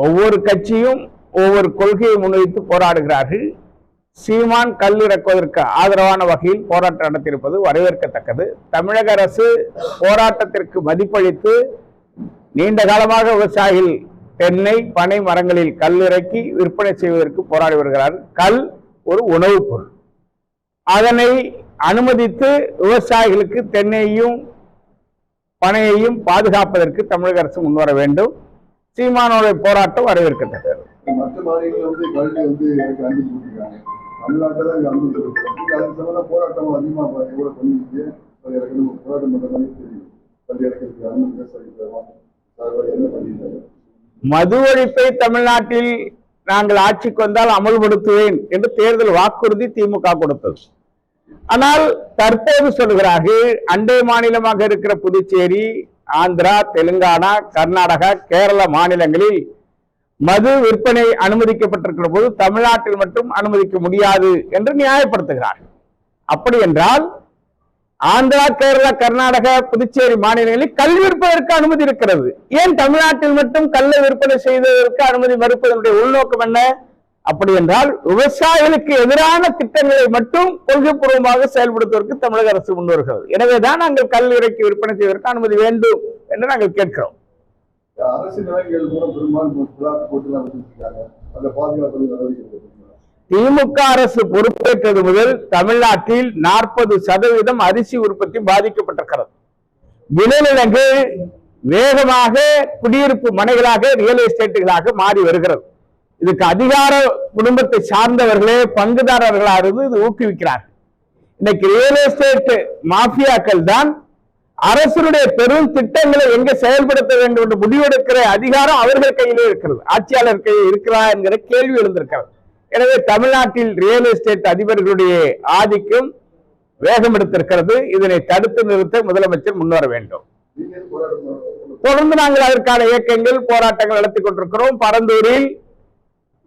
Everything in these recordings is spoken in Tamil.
ஒவ்வொரு கட்சியும் ஒவ்வொரு கொள்கையை முன்வைத்து போராடுகிறார்கள். சீமான் கல் இறக்குவதற்கு ஆதரவான வகையில் போராட்டம் நடத்தியிருப்பது வரவேற்கத்தக்கது. தமிழக அரசு போராட்டத்திற்கு மதிப்பளித்து நீண்ட காலமாக விவசாயிகள் தென்னை பனை மரங்களில் கல் இறக்கி விற்பனை செய்வதற்கு போராடி வருகிறார்கள். கல் ஒரு உணவுப் பொருள். அதனை அனுமதித்து விவசாயிகளுக்கு தென்னையையும் பனையையும் பாதுகாப்பதற்கு தமிழக அரசு முன்வர வேண்டும். சீமானோட போராட்டம் வரவேற்கத்தக்கது. மற்ற மாநிலங்கள் கல்வி அனுமதிக்கிறாங்க. தமிழ்நாட்டில் போராட்டம் அதிகமாக பண்ணிட்டு போராட்டம் பண்ற மாதிரி தெரியும். மது ஒழிப்பை தமிழ்நாட்டில் நாங்கள் ஆட்சிக்கு வந்தால் அமல்படுத்துவேன் என்று தேர்தல் வாக்குறுதி திமுக கொடுத்தது. ஆனால் தற்போது சொல்கிறார்கள், அண்டை மாநிலமாக இருக்கிற புதுச்சேரி, ஆந்திரா, தெலுங்கானா, கர்நாடகா, கேரள மாநிலங்களில் மது விற்பனை அனுமதிக்கப்பட்டிருக்கிற போது தமிழ்நாட்டில் மட்டும் அனுமதிக்க முடியாது என்று நியாயப்படுத்துகிறார்கள். அப்படி என்றால் ஆந்திரா, கேரளா, கர்நாடகா, புதுச்சேரி மாநிலங்களில் கல் விற்பதற்கு அனுமதி இருக்கிறது. ஏன் தமிழ்நாட்டில் மட்டும் கல்லை விற்பனை செய்வதற்கு அனுமதி மறுப்பதனுடைய உள்நோக்கம் என்ன? அப்படி என்றால் விவசாயிகளுக்கு எதிரான திட்டங்களை மட்டும் கொள்கைப்பூர்வமாக செயல்படுத்துவதற்கு தமிழக அரசு முன்வருகிறது. எனவேதான் நாங்கள் கல் இறக்கி விற்பனை செய்வதற்கு அனுமதி வேண்டும் என்று நாங்கள் கேட்கிறோம். திமுக அரசு பொறுப்பேற்றது முதல் தமிழ்நாட்டில் 40% அரிசி உற்பத்தி பாதிக்கப்பட்டிருக்கிறது. விளைநிலங்கள் வேகமாக குடியிருப்பு மனைகளாக ரியல் எஸ்டேட்டுகளாக மாறி வருகிறது. இதுக்கு அதிகார குடும்பத்தை சார்ந்தவர்களே பங்குதாரர்களாக இது ஊக்குவிக்கிறார்கள். இன்னைக்கு ரியல் எஸ்டேட் மாஃபியாக்கள் தான் அரசுடைய பெரும் திட்டங்களை எங்க செயல்படுத்த வேண்டும் என்று முடிவெடுக்கிற அதிகாரம் அவர்கள் கையிலே இருக்கிறது, ஆட்சியாளர் கையில் இருக்கிறா என்கிற கேள்வி எழுந்திருக்கிறது. எனவே தமிழ்நாட்டில் ரியல் எஸ்டேட் அதிபர்களுடைய ஆதிக்கம் வேகம் எடுத்திருக்கிறது. இதனை தடுத்து நிறுத்த முதலமைச்சர் முன்வர வேண்டும். தொடர்ந்து நாங்கள் அதற்கான இயக்கங்கள் போராட்டங்கள் நடத்தி கொண்டிருக்கிறோம். பரந்தூரில்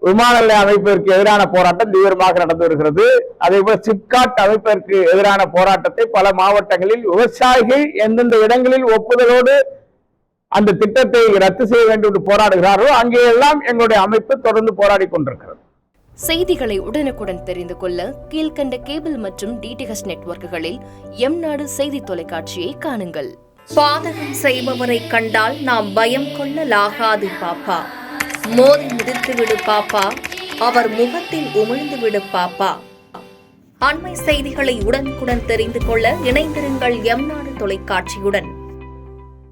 விமான நிலைய அமைப்பதற்கு எதிரான போராட்டம் தீவிரமாக நடந்து வருகிறது. அதே போல சிப்காட் அமைப்பதற்கு எதிரான போராட்டத்தை பல மாவட்டங்களில் விவசாயிகள் எந்தெந்த இடங்களில் ஒப்புதலோடு அந்த திட்டத்தை ரத்து செய்ய வேண்டும் என்று போராடுகிறார்களோ அங்கே எல்லாம் எங்களுடைய அமைப்பு தொடர்ந்து போராடி கொண்டிருக்கிறது. செய்திகளை உடனுக்குடன் தெரிந்து கொள்ள கீழ்கண்ட கேபிள் மற்றும் டிடிஎச் நெட்வொர்க்குகளில் எம்நாடு செய்தி தொலைக்காட்சியை காணுங்கள். பாதகம் செய்பவரை கண்டால் நாம் பயம் கொள்ளலாகாது பாப்பா. மோதி மிதித்து விடு பாப்பா, அவர் முகத்தில் உமிழ்ந்து விடு பாப்பா. அண்மை செய்திகளை உடனுக்குடன் தெரிந்து கொள்ள இணைந்திருங்கள் எம்நாடு தொலைக்காட்சியுடன்.